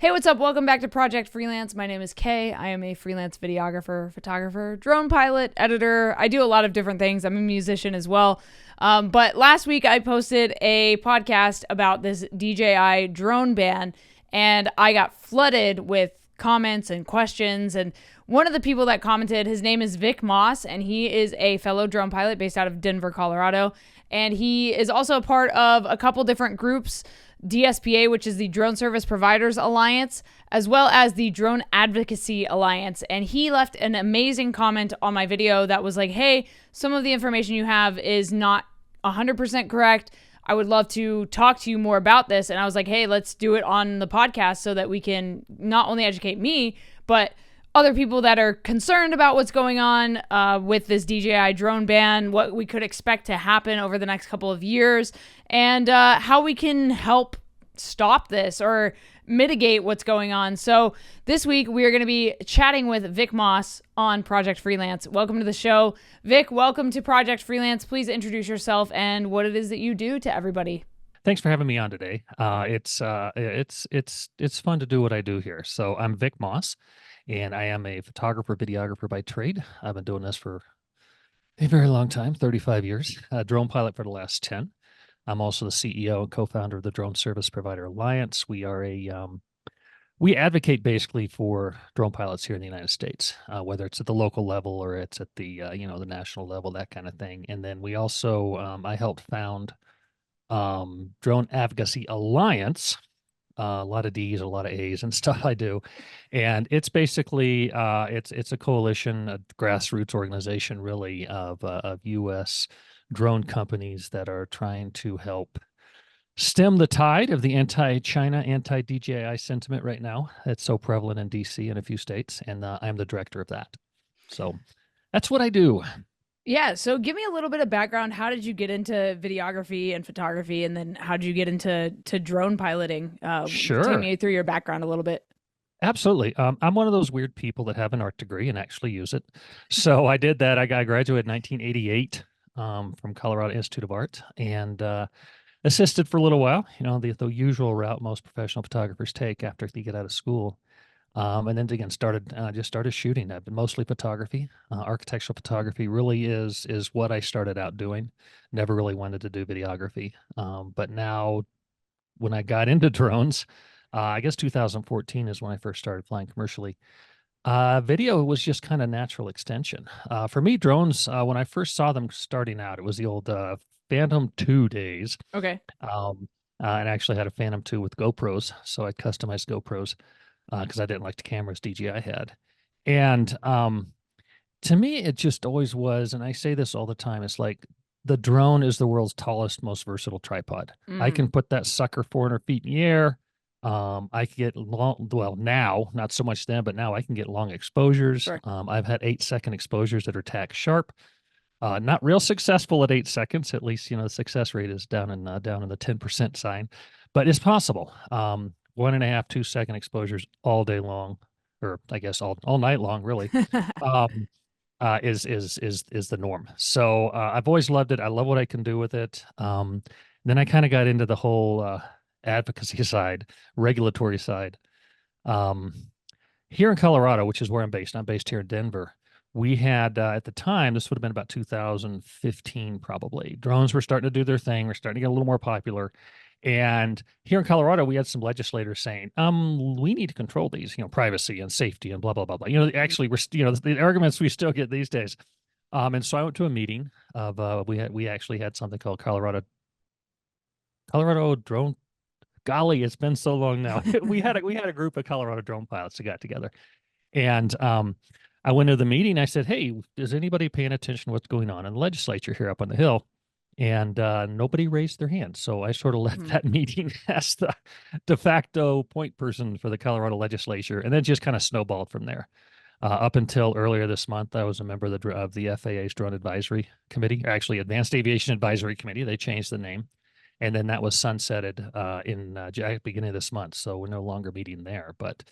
Hey, what's up? Welcome back to Project Freelance. My name is Kay. I am a freelance videographer, photographer, drone pilot, editor. I do a lot of different things. I'm a musician as well. But last week I posted a podcast about this DJI drone ban, and I got flooded with comments and questions. And one of the people that commented, his name is Vic Moss, and he is a fellow drone pilot based out of Denver, Colorado. And he is also a part of a couple different groups, DSPA, which is the Drone Service Providers Alliance, as well as the Drone Advocacy Alliance. And he left an amazing comment on my video that was like, hey, some of the information you have is not 100% correct. I would love to talk to you more about this. And I was like, hey, let's do it on the podcast so that we can not only educate me, but other people that are concerned about what's going on with this DJI drone ban, what we could expect to happen over the next couple of years, and how we can help stop this or mitigate what's going on. So this week we are going to be chatting with Vic Moss on Project Freelance. Welcome to the show. Vic, welcome to Project Freelance. Please introduce yourself and what it is that you do to everybody. Thanks for having me on today. It's fun to do what I do here. So I'm Vic Moss, and I am a photographer, videographer by trade. I've been doing this for a very long time, 35 years. Drone pilot for the last 10. I'm also the CEO and co-founder of the Drone Service Provider Alliance. We are we advocate basically for drone pilots here in the United States, whether it's at the local level or it's at the the national level, that kind of thing. And then we also I helped found Drone Advocacy Alliance, a lot of D's, a lot of A's and stuff I do. And it's basically, it's a coalition, a grassroots organization really of U.S. drone companies that are trying to help stem the tide of the anti-China, anti-DJI sentiment right now. It's so prevalent in DC and a few states, and I'm the director of that. So that's what I do. Yeah, so give me a little bit of background. How did you get into videography and photography, and then how did you get into drone piloting? Take Sure. me through your background a little bit. Absolutely. I'm one of those weird people that have an art degree and actually use it. So I did that. I graduated in 1988 from Colorado Institute of Art, and assisted for a little while, the usual route most professional photographers take after they get out of school. And then again, just started shooting. I've been mostly photography. Architectural photography really is what I started out doing. Never really wanted to do videography. But now when I got into drones, I guess 2014 is when I first started flying commercially. Video was just kind of natural extension. For me, drones, when I first saw them starting out, it was the old Phantom 2 days. Okay. And I actually had a Phantom 2 with GoPros, so I customized GoPros because I didn't like the cameras DJI had. And to me, it just always was, and I say this all the time, it's like the drone is the world's tallest, most versatile tripod. I can put that sucker 400 feet in the air. I can get long, well, now, not so much then, but now I can get long exposures. Sure. I've had 8-second exposures that are tack sharp. Not real successful at 8 seconds. At least, the success rate is down in the 10% sign, but it's possible. 1.5, 2-second exposures all day long, or I guess all night long, really, is the norm. So I've always loved it. I love what I can do with it. Then I kind of got into the whole advocacy side, regulatory side. Here in Colorado, which is where I'm based here in Denver, we had at the time, this would have been about 2015 probably, drones were starting to do their thing. We're starting to get a little more popular. And here in Colorado, we had some legislators saying, we need to control these, privacy and safety and blah, blah, blah, blah. Actually, the arguments we still get these days. And so I went to a meeting of, we actually had something called Colorado Drone. Golly, it's been so long now. we had a group of Colorado drone pilots that got together. And I went to the meeting. I said, hey, is anybody paying attention to what's going on in the legislature here up on the Hill? And nobody raised their hand. So I sort of left that meeting as the de facto point person for the Colorado legislature. And then just kind of snowballed from there. Up until earlier this month, I was a member of the FAA's Drone Advisory Committee, or actually Advanced Aviation Advisory Committee. They changed the name. And then that was sunsetted in beginning of this month. So we're no longer meeting there. But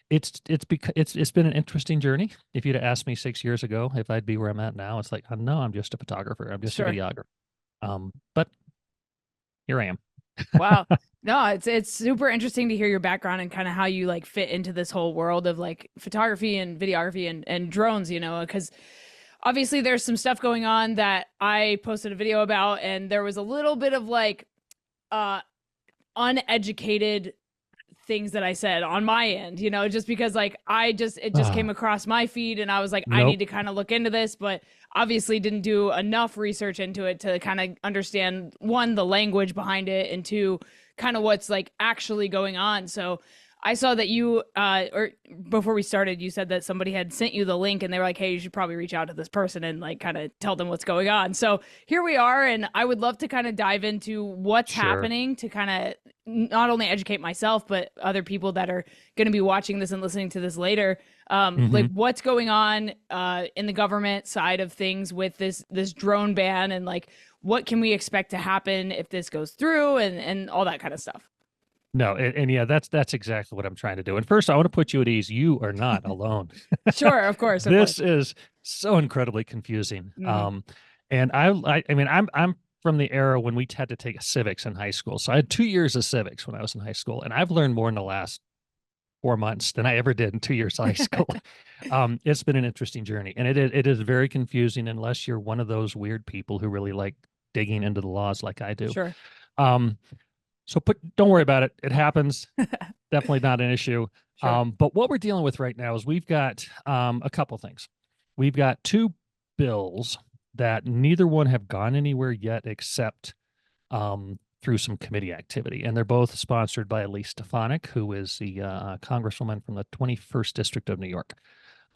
it's been an interesting journey. If you'd asked me 6 years ago if I'd be where I'm at now, it's like, no, I'm just a photographer. I'm just a videographer. But here I am. Wow. No, it's super interesting to hear your background and kind of how you like fit into this whole world of like photography and videography and drones, because obviously there's some stuff going on that I posted a video about, and there was a little bit of like uh uneducated things that I said on my end, just because like it just came Ah, across my feed and I was like, I need nope. to kind of look into this, but obviously didn't do enough research into it to kind of understand one, the language behind it, and two, kind of what's like actually going on. So I saw that you or before we started, you said that somebody had sent you the link and they were like, hey, you should probably reach out to this person and like kind of tell them what's going on. So here we are, and I would love to kind of dive into what's Sure. happening to kind of not only educate myself but other people that are going to be watching this and listening to this later, like Hmm. what's going on in the government side of things with this drone ban, and like what can we expect to happen if this goes through, and all that kind of stuff. No, and yeah, that's exactly what I'm trying to do. And first, I want to put you at ease. You are not alone. Sure, of course, of course. This is so incredibly confusing. Hmm. And I mean, I'm from the era when we had to take civics in high school. So I had 2 years of civics when I was in high school, and I've learned more in the last 4 months than I ever did in 2 years of high school. It's been an interesting journey, and it is very confusing unless you're one of those weird people who really like digging into the laws like I do. Sure. Um, so don't worry about it. It happens. Definitely not an issue. Sure. But what we're dealing with right now is we've got a couple things. We've got two bills that neither one have gone anywhere yet except through some committee activity. And they're both sponsored by Elise Stefanik, who is the congresswoman from the 21st District of New York.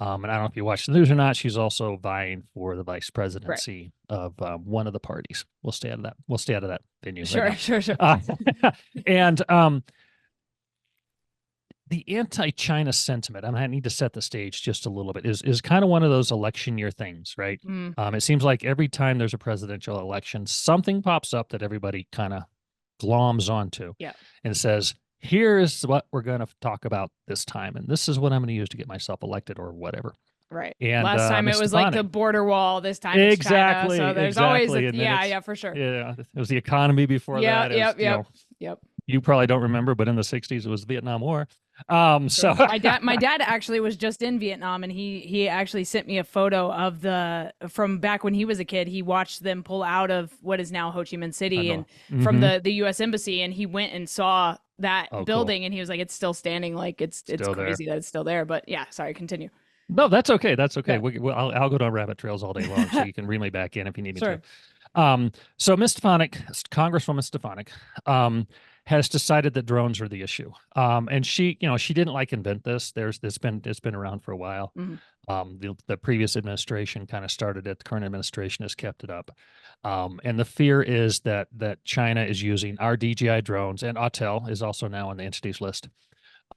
And I don't know if you watch the news or not. She's also vying for the vice Right. presidency of one of the parties. We'll stay out of that. We'll stay out of that venue right Sure. now. Sure. Sure. Uh, and the anti-China sentiment, and I need to set the stage just a little bit, is kind of one of those election year things, right? Mm, It seems like every time there's a presidential election, something pops up that everybody kind of gloms onto yeah. and says, here is what we're going to talk about this time, and this is what I'm going to use to get myself elected or whatever. Right. And Last time it Ms. was like the Stefanik, border wall. This time it's China. exactly, So there's always exactly. And then yeah, it's, yeah, for sure. yeah, it was the economy before Yeah. that. It was, Yep. Yep. Yep. you probably don't remember, but in the 60s, it was the Vietnam War. So Sure. My dad actually was just in Vietnam, and he actually sent me a photo of the from back when he was a kid. He watched them pull out of what is now Ho Chi Minh I City and know. from Hmm. the US embassy, and he went and saw that Oh, cool. building, and he was like, it's still standing, like it's Still there. crazy that it's still there. But yeah, sorry, continue. No, that's okay. That's okay. Yeah. I'll go down rabbit trails all day long, so you can reel me back in if you need me to. Sure. So Ms. Stefanik, Congresswoman Stefanik, has decided that drones are the issue. And she didn't like invent this. It's been around for a while. Mhm. The previous administration kind of started it. The current administration has kept it up. And the fear is that China is using our DJI drones, and Autel is also now on the entities list,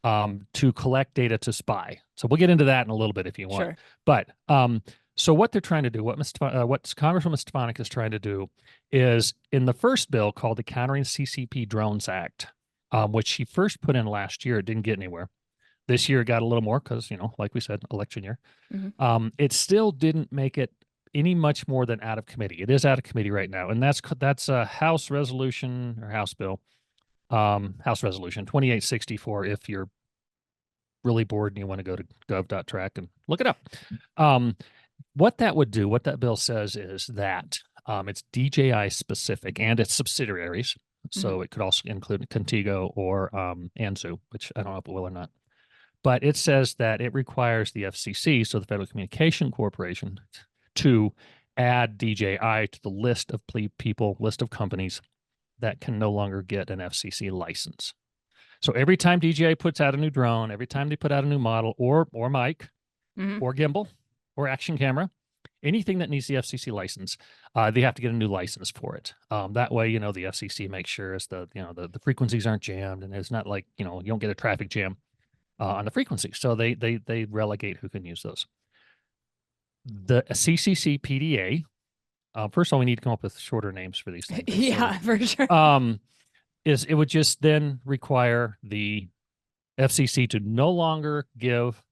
to collect data to spy. So we'll get into that in a little bit if you want. Sure. But so what they're trying to do, what Congresswoman Stefanik is trying to do, is in the first bill called the Countering CCP Drones Act, which she first put in last year. It didn't get anywhere. This year it got a little more because, like we said, election year. Mhm. It still didn't make it any much more than out of committee. It is out of committee right now, and that's a House resolution or House bill, House resolution 2864. If you're really bored and you want to go to gov.track and look it up. What that would do, what that bill says is that it's DJI specific and its subsidiaries. So Mhm. it could also include Contigo or Anzu, which I don't know if it will or not. But it says that it requires the FCC, so the Federal Communication Corporation, to add DJI to the list of list of companies that can no longer get an FCC license. So every time DJI puts out a new drone, every time they put out a new model or mic Mhm. or gimbal or action camera, anything that needs the FCC license, they have to get a new license for it. That way, the FCC makes sure as the frequencies aren't jammed, and it's not like, you don't get a traffic jam on the frequency. So they relegate who can use those. The CCCPDA, first of all, we need to come up with shorter names for these things. Yeah, for sure. It would just then require the FCC to no longer give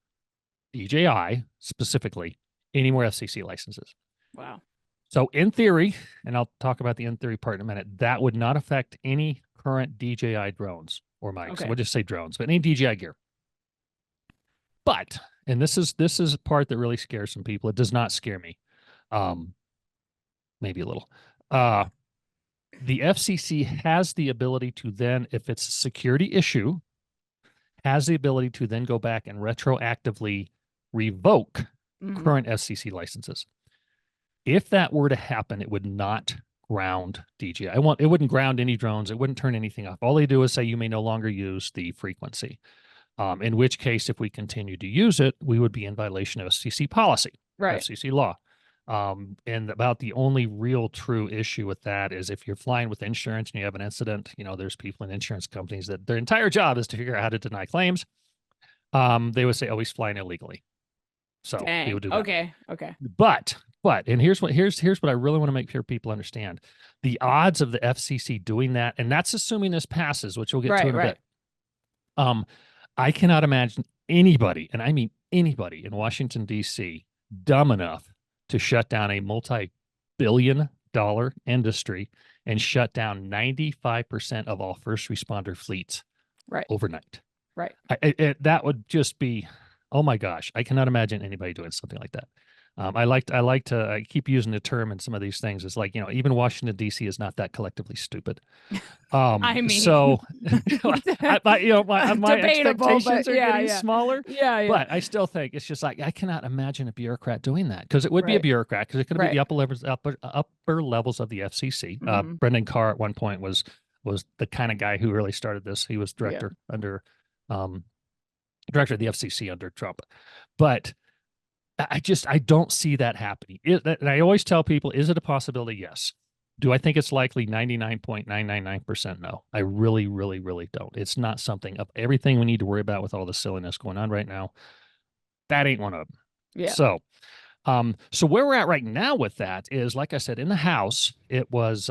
DJI specifically any more FCC licenses. Wow. So in theory, and I'll talk about the in theory part in a minute, that would not affect any current DJI drones or mics. Okay. We'll just say drones, but any DJI gear. But, and this is a part that really scares some people. It does not scare me. Maybe a little. The FCC has the ability to then, if it's a security issue, has the ability to then go back and retroactively revoke current FCC licenses. If that were to happen, it would not ground DJI. It wouldn't ground any drones. It wouldn't turn anything off. All they do is say you may no longer use the frequency. In which case, if we continue to use it, we would be in violation of FCC policy, Right. FCC law. And about the only real true issue with that is if you're flying with insurance and you have an incident, there's people in insurance companies that their entire job is to figure out how to deny claims. They would say, oh, he's flying illegally. So he would do that. Okay. But and here's what I really want to make sure people understand. The odds of the FCC doing that, and that's assuming this passes, which we'll get to in a bit. I cannot imagine anybody, and I mean anybody in Washington, D.C., dumb enough to shut down a multi-billion-dollar industry and shut down 95% of all first responder fleets overnight. Right. That would just be, oh my gosh, I cannot imagine anybody doing something like that. I keep using the term in some of these things. It's like, even Washington, D.C. is not that collectively stupid. I mean, so, my expectations are getting smaller. Yeah. But I still think it's just like, I cannot imagine a bureaucrat doing that, because it would be a bureaucrat, because it could be the upper levels of the FCC. Brendan Carr at one point was the kind of guy who really started this. He was director of the FCC under Trump. But I don't see that happening. And I always tell people, is it a possibility? Yes. Do I think it's likely? 99.999% no. I really, really, really don't. It's not something of everything we need to worry about with all the silliness going on right now. That ain't one of them. Yeah. So where we're at right now with that is, like I said, in the House, it was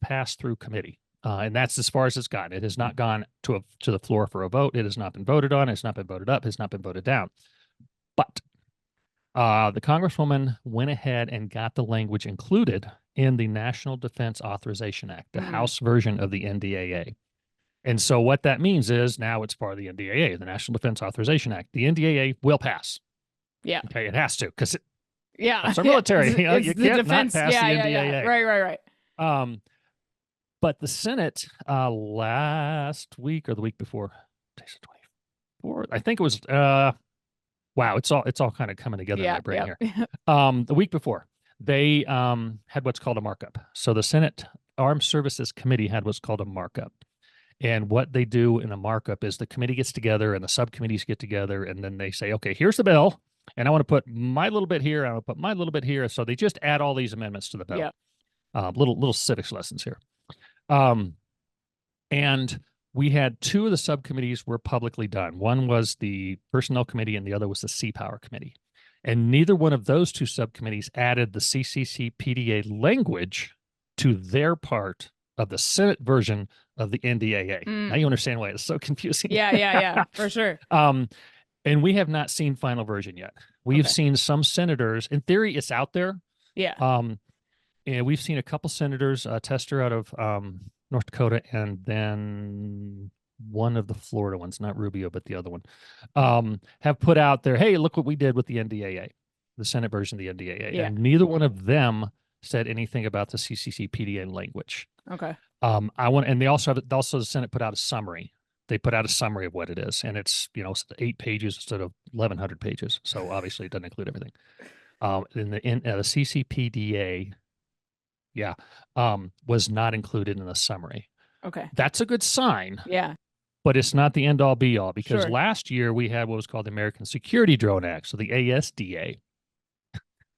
passed through committee. And that's as far as it's gotten. It has not gone to the floor for a vote. It has not been voted on. It's not been voted up. It's not been voted down. But the Congresswoman went ahead and got the language included in the National Defense Authorization Act, the House version of the NDAA. And so what that means is now it's part of the NDAA, the National Defense Authorization Act. The NDAA will pass. Yeah. Okay, it has to, because it's our military. You can't not pass the NDAA. Right. But the Senate last week or the week before, today's the 24th, I think it was wow, it's all kind of coming together in my brain here. The week before, they had what's called a markup. So the Senate Armed Services Committee had what's called a markup. And what they do in a markup is the committee gets together and the subcommittees get together, and then they say, okay, here's the bill, and I want to put my little bit here, I want to put my little bit here. So they just add all these amendments to the bill. Little civics lessons here. And we had two of the subcommittees were publicly done. One was the Personnel Committee and the other was the Sea Power Committee. And neither one of those two subcommittees added the CCCPDA language to their part of the Senate version of the NDAA. Now you understand why it's so confusing. Yeah, for sure. And we have not seen final version yet. We've seen some senators, in theory, it's out there. Yeah. And we've seen a couple senators, Tester out of North Dakota, and then one of the Florida ones, not Rubio, but the other one, have put out there, hey, look what we did with the NDAA, the Senate version of the NDAA. And neither one of them said anything about the CCCPDA language. Okay. And they also the Senate put out a summary. They put out a summary of what it is, and it's 8 pages instead of 1,100 pages. So obviously it doesn't include everything. The CCPDA, was not included in the summary. Okay. That's a good sign. Yeah. But it's not the end all be all, because last year we had what was called the American Security Drone Act, so the ASDA.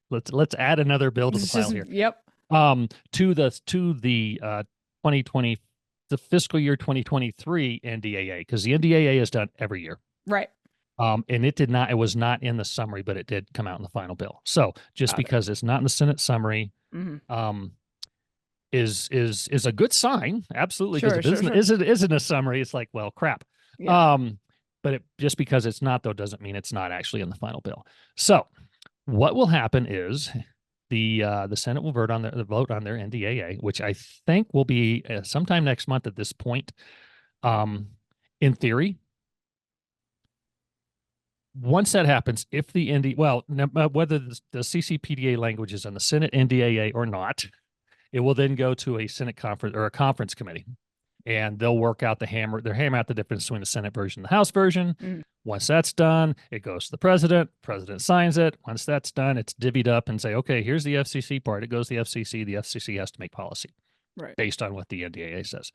Let's add another bill to the pile here. Yep. To the 2020, the fiscal year 2023 NDAA, because the NDAA is done every year. Right. And it was not in the summary, but it did come out in the final bill. So just because it's not in the Senate summary, is a good sign. Absolutely. Because if it isn't a summary, it's like, well, crap. Yeah. But just because it's not, though, doesn't mean it's not actually in the final bill. So what will happen is the Senate will vote on their NDAA, which I think will be sometime next month at this point. In theory, once that happens, if the whether the CCPDA language is in the Senate NDAA or not, it will then go to a Senate conference or a conference committee, and they'll work out hammer out the difference between the Senate version and the House version. Once that's done, it goes to the president. President signs it. Once that's done, it's divvied up and say, okay, here's the FCC part. It goes to the FCC. The FCC has to make policy based on what the NDAA says.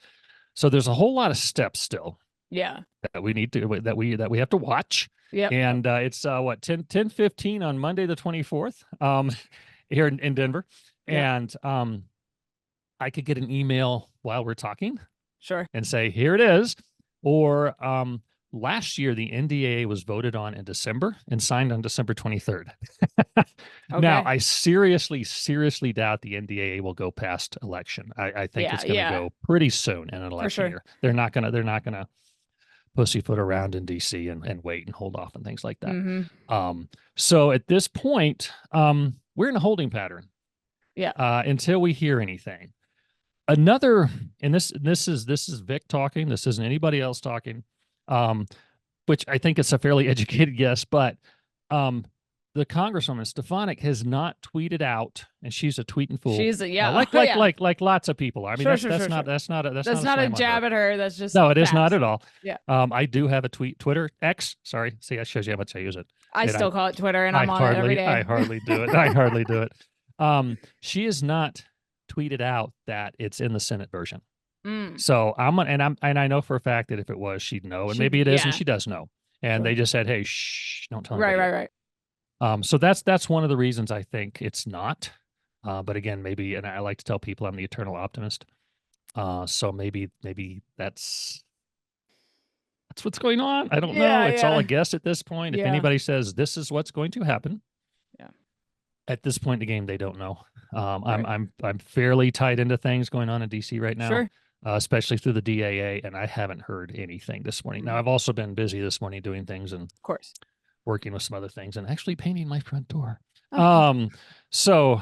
So there's a whole lot of steps still. Yeah. That we need to that we have to watch. Yeah. And it's 10:15 on Monday the 24th here in Denver. Yeah. And I could get an email while we're talking. Sure. And say, here it is. Or last year, the NDAA was voted on in December and signed on December 23rd. Okay. Now, I seriously doubt the NDAA will go past election. I think it's going to go pretty soon in an election year. They're not going to pussyfoot around in DC and wait and hold off and things like that. So at this point, we're in a holding pattern. Yeah. Until we hear anything. Another, and this is Vic talking. This isn't anybody else talking, which I think it's a fairly educated guess. But the Congresswoman Stefanik has not tweeted out, and she's a tweeting fool. She's like lots of people. I mean, that's not a jab at her. That's just no, it is not at all. Yeah. I do have a Twitter X. Sorry, see, that shows you how much I use it. I still call it Twitter, and I'm on it every day. I hardly do it. I hardly do it. She is not tweeted out that it's in the Senate version. So I know for a fact that if it was, she'd know, and maybe it is, and she does know. And they just said, "Hey, shh, don't tell anybody." Right. So that's one of the reasons I think it's not. But again, maybe, and I like to tell people I'm the eternal optimist. So maybe that's what's going on. I don't know. It's all a guess at this point. If anybody says this is what's going to happen, at this point in the game, they don't know. I'm fairly tied into things going on in DC right now, especially through the DAA, and I haven't heard anything this morning. Now, I've also been busy this morning doing things and of course working with some other things and actually painting my front door. So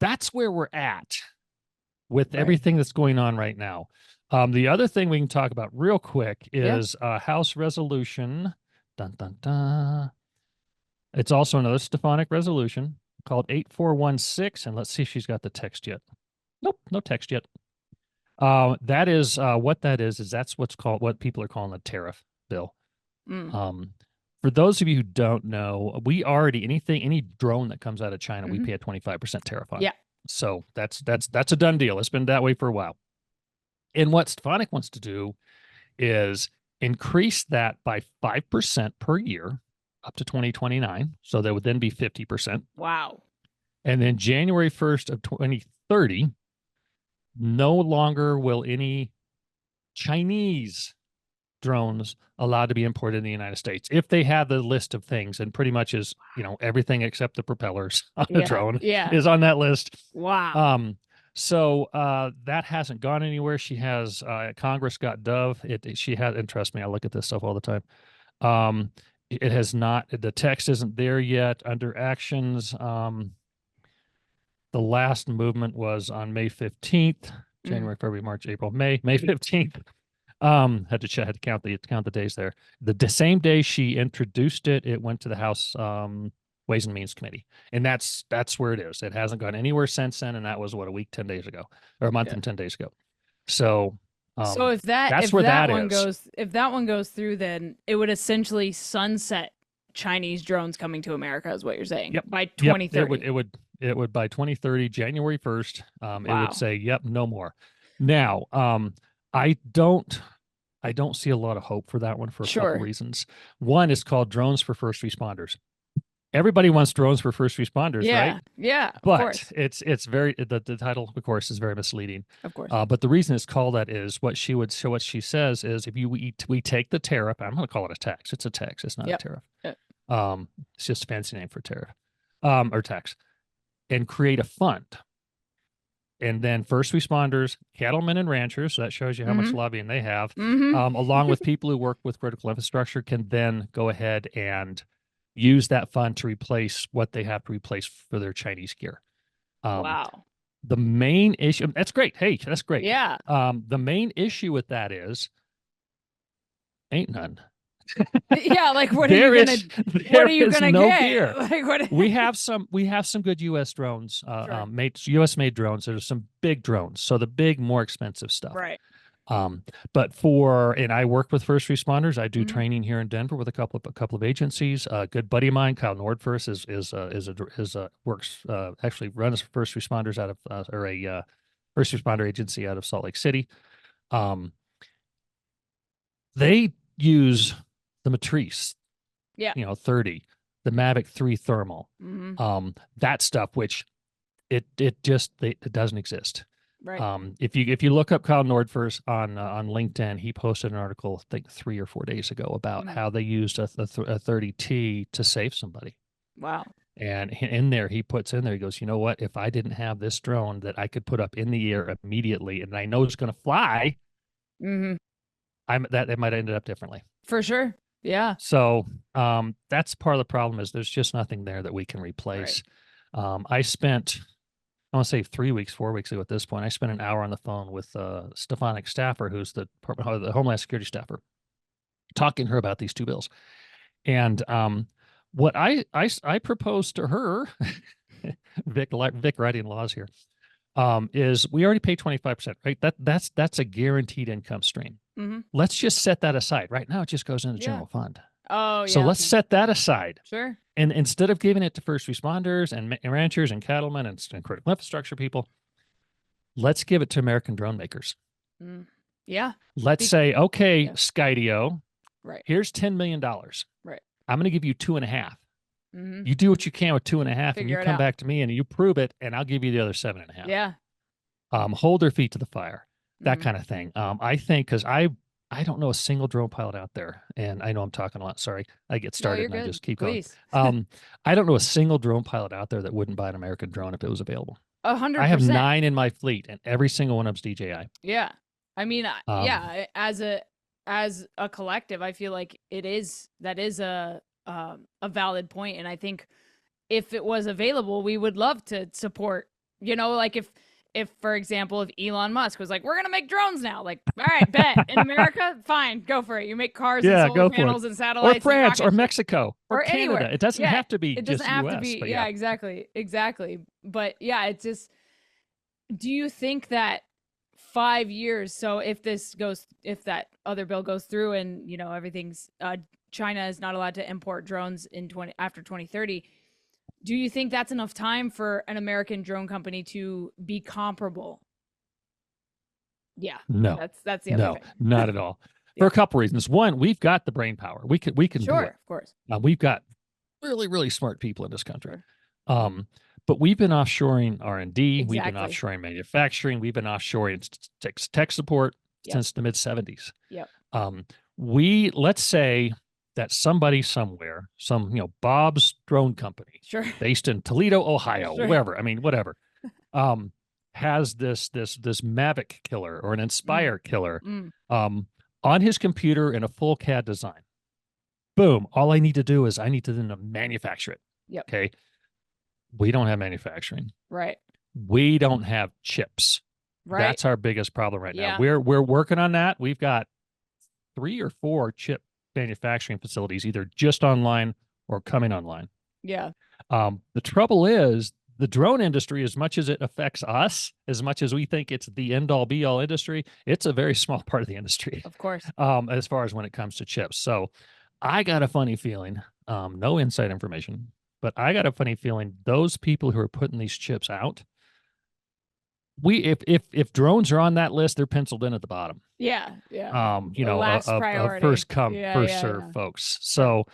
that's where we're at with everything that's going on right now. The other thing we can talk about real quick is House Resolution. Dun, dun, dun. It's also another Stefanik resolution called 8416. And let's see if she's got the text yet. Nope, no text yet. That is what that is that's what people are calling a tariff bill. For those of you who don't know, we already any drone that comes out of China, we pay a 25% tariff on. Yeah. So that's a done deal. It's been that way for a while. And what Stefanik wants to do is increase that by 5% per year up to 2029. So that would then be 50%. Wow. And then January 1st of 2030, no longer will any Chinese drones allowed to be imported in the United States if they have the list of things, and pretty much is, everything except the propellers on the drone is on that list. Wow. So that hasn't gone anywhere. She has Congress got Dove. She has, and trust me, I look at this stuff all the time. It has not, the text isn't there yet. Under actions, the last movement was on May 15th, January, February, March, April, May 15th. Had to count the days there. The same day she introduced it, it went to the House Ways and Means Committee, and that's where it is. It hasn't gone anywhere since then, and that was a week, 10 days ago, or a month and 10 days ago. So if that one goes through, then it would essentially sunset Chinese drones coming to America, is what you're saying. Yep. By 2030. Yep. It would by 2030, January 1st. It would say, yep, no more. Now, I don't see a lot of hope for that one for a couple reasons. One is called drones for first responders. Everybody wants drones for first responders, right? Yeah, but it's very, the title, of course, is very misleading. Of course. But the reason it's called that is what she says is, if we take the tariff, I'm going to call it a tax. It's a tax. It's not a tariff. It's just a fancy name for tariff or tax, and create a fund. And then first responders, cattlemen and ranchers, so that shows you how much lobbying they have, along with people who work with critical infrastructure, can then go ahead and use that fund to replace what they have to replace for their Chinese gear. Wow. The main issue, that's great. Hey, that's great. Yeah. The main issue with that is ain't none. Yeah, like what There are you is- gonna there what are you is gonna no get? gear. Like what we have some good US drones, Sure. US made drones. There's some big drones, so the big, more expensive stuff. Right. But and I work with first responders. I do training here in Denver with a couple of agencies. A good buddy of mine, Kyle Nordfirst, actually runs first responders out of or a first responder agency out of Salt Lake City. They use the Matrice, Yeah. 30, the Mavic 3 thermal, that stuff, which it doesn't exist. Right. If you look up Kyle Nordfirst on LinkedIn, he posted an article, I think 3 or 4 days ago, about how they used a 30T to save somebody. Wow. And in there, he puts in there, he goes, you know what? If I didn't have this drone that I could put up in the air immediately, and I know it's going to fly, it might have ended up differently. For sure. Yeah. So that's part of the problem, is there's just nothing there that we can replace. Right. I want to say 3 weeks, 4 weeks ago at this point, I spent an hour on the phone with Stefanik Staffer, who's the Homeland Security staffer, talking to her about these two bills. And what I proposed to her, Vic writing laws here, is we already pay 25%, right? That's a guaranteed income stream. Let's just set that aside. Right now, it just goes in the general fund. Oh, yeah. So let's set that aside. Sure. And instead of giving it to first responders and ranchers and cattlemen and critical infrastructure people, let's give it to American drone makers. Yeah. Let's say, okay, Skydio, right, here's $10 million. Right. I'm going to give you 2.5. You do what you can with 2.5, and you come back to me and you prove it, and I'll give you the other 7.5. Yeah. Hold their feet to the fire, that kind of thing. I think, because I don't know a single drone pilot out there, and I know I'm talking a lot. Sorry, I get started I just keep going. I don't know a single drone pilot out there that wouldn't buy an American drone if it was available. 100%. I have 9 in my fleet, and every single one of them's DJI. Yeah, I mean, yeah, as a collective, I feel like that is a valid point, and I think if it was available, we would love to support. Like if, for example, if Elon Musk was like, we're going to make drones now, like, all right, bet. In America, fine, go for it. You make cars and solar panels and satellites. Or France or Mexico or Canada. Anywhere. It doesn't have to be it doesn't just have US, to be. but Yeah, exactly. But yeah, it's just, do you think that 5 years, so if that other bill goes through and, everything's, China is not allowed to import drones after 2030, do you think that's enough time for an American drone company to be comparable? Yeah. No. That's the other thing. No, not at all. For a couple reasons. One, we've got the brain power. We can do it. Of course. We've got really, really smart people in this country. But we've been offshoring R&D. We've been offshoring manufacturing. We've been offshoring tech support since the mid-70s. Yep. Let's say that somebody somewhere, Bob's Drone Company, based in Toledo, Ohio, wherever, whatever, has this Mavic killer or an Inspire killer on his computer in a full CAD design. Boom. All I need to do is then manufacture it. Yep. Okay. We don't have manufacturing. Right. We don't have chips. Right. That's our biggest problem right now. We're working on that. We've got 3 or 4 chip manufacturing facilities, either just online or coming online. Yeah. The trouble is, the drone industry, as much as it affects us, as much as we think it's the end all be all industry, it's a very small part of the industry. Of course. As far as when it comes to chips. So I got a funny feeling, no inside information, but I got a funny feeling those people who are putting these chips out, if drones are on that list, they're penciled in at the bottom. Yeah. Last priority. First come, first serve folks. So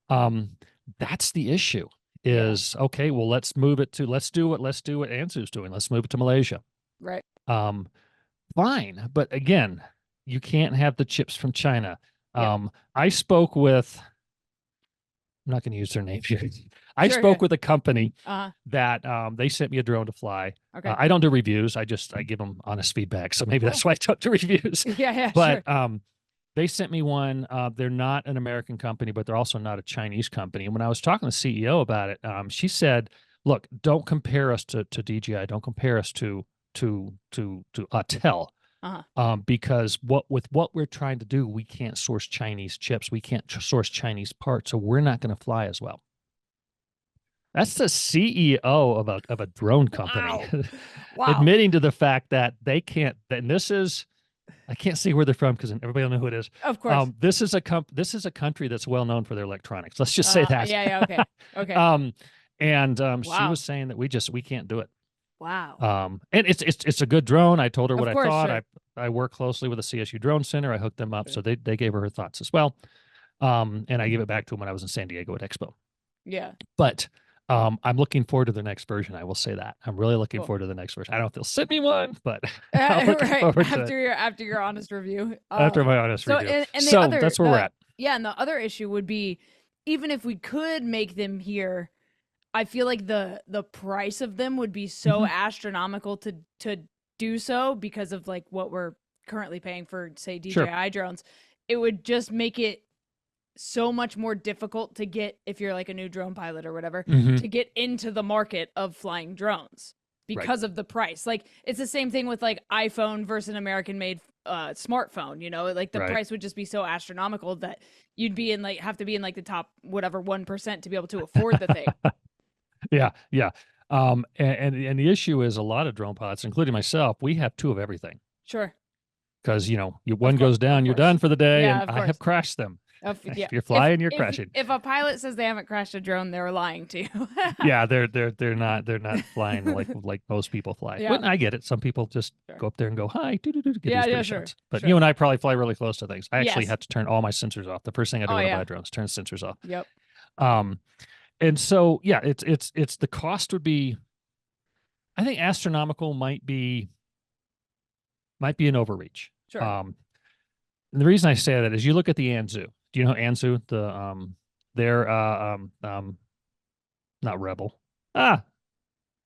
that's the issue is, okay, well, let's do what Ansu's doing. Let's move it to Malaysia. Right. Fine. But again, you can't have the chips from China. I spoke with, I'm not going to use their name here. I spoke with a company that they sent me a drone to fly. Okay. I don't do reviews. I give them honest feedback. So maybe that's why I took the reviews. Yeah. But They sent me one. They're not an American company, but they're also not a Chinese company. And when I was talking to the CEO about it, she said, "Look, don't compare us to DJI. Don't compare us to Autel, Uh-huh. because with what we're trying to do, we can't source Chinese chips. We can't source Chinese parts, so we're not going to fly as well." That's the CEO of a drone company Wow. Wow. admitting to the fact that they can't. And this is, I can't see where they're from because everybody will know who it is. Of course. This is a country that's well known for their electronics. Let's just say that. Yeah. Okay. Okay. She Wow. was saying that we can't do it. Wow. And it's a good drone. I told her what Of I course, thought. sure. I work closely with the CSU Drone Center. I hooked them up, Sure. so they gave her thoughts as well. And I gave it back to them when I was in San Diego at Expo. Yeah. But I'm looking forward to the next version. I will say that I'm really looking Cool. forward to the next version. I don't know if they'll send me one, but I'm looking Right. forward to it After your honest review. after my honest So review. and the So other that's where we're the- at. Yeah, and the other issue would be, even if we could make them here, I feel like the price of them would be so Mhm. astronomical to do so, because of like what we're currently paying for, say, Sure. DJI drones. It would just make it so much more difficult to get, if you're like a new drone pilot or whatever, Mhm. to get into the market of flying drones because of the price. Like, it's the same thing with like iPhone versus an American made smartphone, you know, like the Right. price would just be so astronomical that you'd be in like, have to be in like the top whatever 1% to be able to afford the thing. Yeah, yeah. And the issue is, a lot of drone pilots, including myself, we have two of everything, Sure. because Of one course, goes down, of you're course. done for the day, Yeah, and of I have course. crashed them. Yeah. If you're flying, you're if, crashing. If a pilot says they haven't crashed a drone, they're lying to you. Yeah, they're not flying like most people fly. Yeah. But I get it. Some people just Sure. go up there and go, "Hi, get Yeah, these yeah, pretty sure, shots." But sure. you and I probably fly really close to things. I actually Yes. have to turn all my sensors off. The first thing I do Oh, when I yeah. buy drones, turn sensors off. Yep. And so yeah, it's the cost would be, I think astronomical might be an overreach. Sure. And the reason I say that is, you look at the Anzu. Do you know Anzu? They're not Rebel.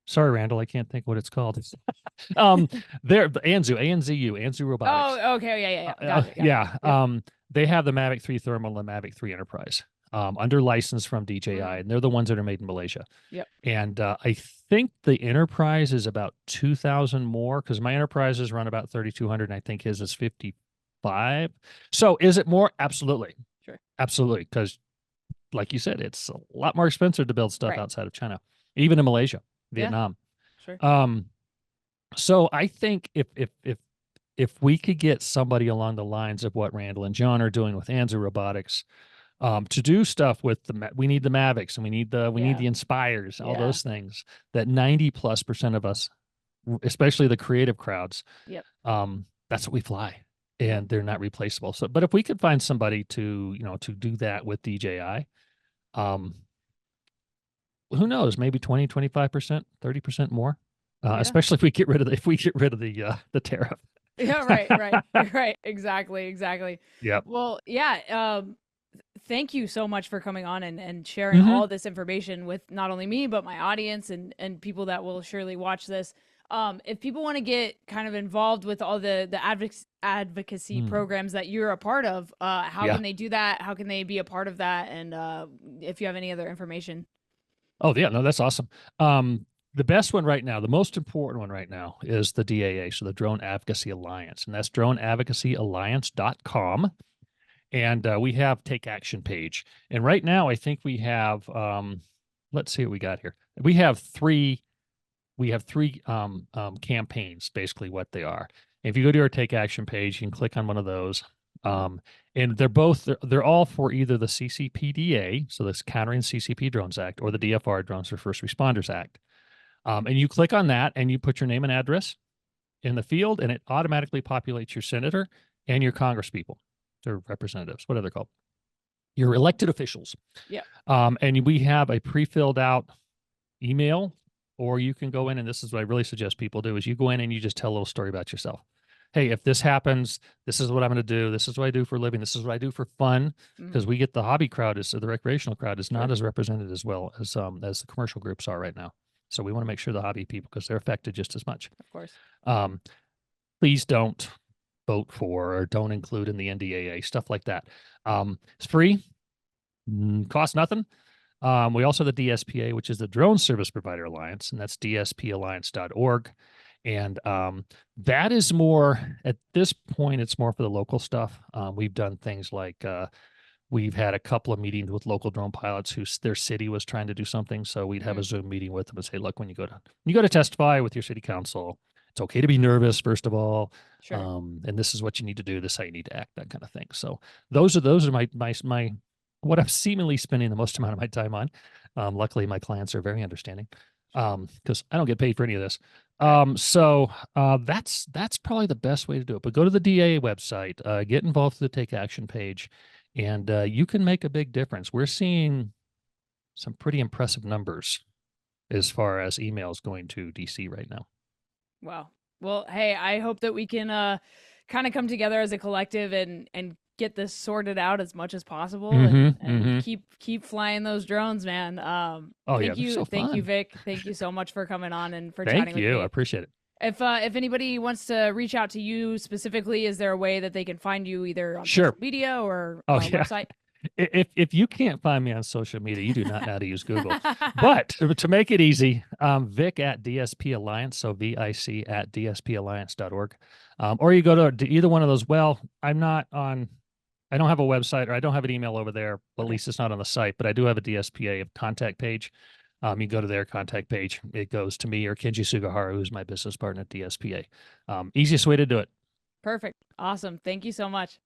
Sorry, Randall, I can't think what it's called. They're the Anzu Robotics. Oh, okay. Yeah. Got it. Yeah. They have the Mavic 3 Thermal and the Mavic 3 Enterprise, under license from DJI, and they're the ones that are made in Malaysia. Yep. And I think the Enterprise is about 2,000 more, because my Enterprises run about 3,200, and I think his is 55. So is it more? Absolutely. Sure. Absolutely. Because like you said, it's a lot more expensive to build stuff Right. outside of China, even in Malaysia, Vietnam. Sure. So I think if we could get somebody along the lines of what Randall and John are doing with Anzu Robotics, to do stuff with we need the Mavics, and we need the Inspires, all those things that 90+% of us, especially the creative crowds, Yep. that's what we fly, and they're not replaceable. So, but if we could find somebody to do that with DJI, who knows, maybe 20, 25%, 30% more, especially if we get rid of the tariff. Yeah, right. Exactly. Yep. Well, yeah. Thank you so much for coming on and sharing all this information with not only me, but my audience and people that will surely watch this. If people want to get kind of involved with all the advocacy programs that you're a part of, how can they do that? How can they be a part of that? And if you have any other information. Oh, yeah, no, that's awesome. The best one right now, the most important one right now, is the DAA, so the Drone Advocacy Alliance, and that's droneadvocacyalliance.com. And we have Take Action page. And right now, I think we have, let's see what we got here. We have three campaigns, basically what they are. If you go to our Take Action page, you can click on one of those. And they're all for either the CCPDA, so that's Countering CCP Drones Act, or the DFR, Drones for First Responders Act. And you click on that, and you put your name and address in the field, and it automatically populates your senator and your congresspeople, or representatives, whatever they're called, your elected officials. Yeah. And we have a pre-filled out email, or you can go in, and this is what I really suggest people do, is you go in and you just tell a little story about yourself. Hey, if this happens, this is what I'm going to do. This is what I do for a living. This is what I do for fun. Because we get the hobby crowd, the recreational crowd is not as represented as well as the commercial groups are right now. So we want to make sure the hobby people, because they're affected just as much. Of course. Please don't vote for or don't include in the NDAA, stuff like that. It's free, costs nothing. We also have the DSPA, which is the Drone Service Provider Alliance, and that's dspalliance.org. And that is more, at this point, it's more for the local stuff. We've done things like we've had a couple of meetings with local drone pilots who their city was trying to do something. So we'd have a Zoom meeting with them and say, look, when you go to testify with your city council, it's okay to be nervous, first of all. Sure. And this is what you need to do. This is how you need to act, that kind of thing. So those are my what I'm seemingly spending the most amount of my time on. Luckily, my clients are very understanding because I don't get paid for any of this. So that's probably the best way to do it. But go to the DA website, get involved with the Take Action page, and you can make a big difference. We're seeing some pretty impressive numbers as far as emails going to DC right now. Wow. Well, hey, I hope that we can kind of come together as a collective and get this sorted out as much as possible and keep flying those drones, man. Thank you, Vic. Thank you so much for coming on and for chatting with me. Thank you. I appreciate it. If anybody wants to reach out to you specifically, is there a way that they can find you either on social media or website? If you can't find me on social media, you do not know how to use Google. But to make it easy, Vic at DSP Alliance, so VIC at dspalliance.org. Or you go to either one of those. Well, I don't have a website or I don't have an email over there. Well, at least it's not on the site, but I do have a DSPA contact page. You go to their contact page. It goes to me or Kenji Sugahara, who's my business partner at DSPA. Easiest way to do it. Perfect. Awesome. Thank you so much.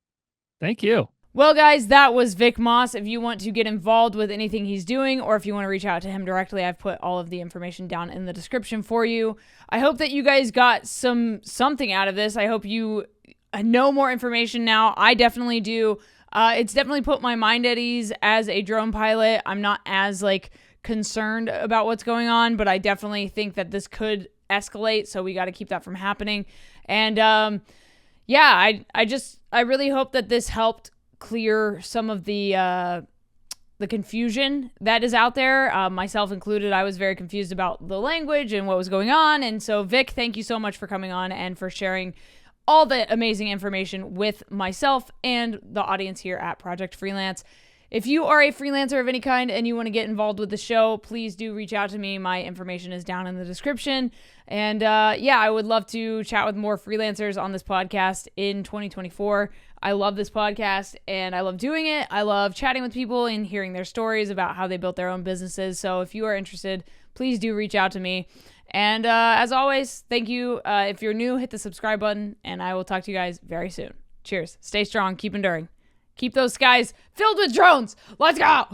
Thank you. Well, guys, that was Vic Moss. If you want to get involved with anything he's doing, or if you want to reach out to him directly, I've put all of the information down in the description for you. I hope that you guys got something out of this. I hope you know more information now. I definitely do. It's definitely put my mind at ease as a drone pilot. I'm not as concerned about what's going on, but I definitely think that this could escalate. So we got to keep that from happening. And I really hope that this helped clear some of the confusion that is out there, myself included. I was very confused about the language and what was going on. And so, Vic, thank you so much for coming on and for sharing all the amazing information with myself and the audience here at Project Freelance. If you are a freelancer of any kind and you want to get involved with the show, please do reach out to me. My information is down in the description. And I would love to chat with more freelancers on this podcast in 2024. I love this podcast and I love doing it. I love chatting with people and hearing their stories about how they built their own businesses. So if you are interested, please do reach out to me. And as always, thank you. If you're new, hit the subscribe button and I will talk to you guys very soon. Cheers. Stay strong. Keep enduring. Keep those skies filled with drones. Let's go.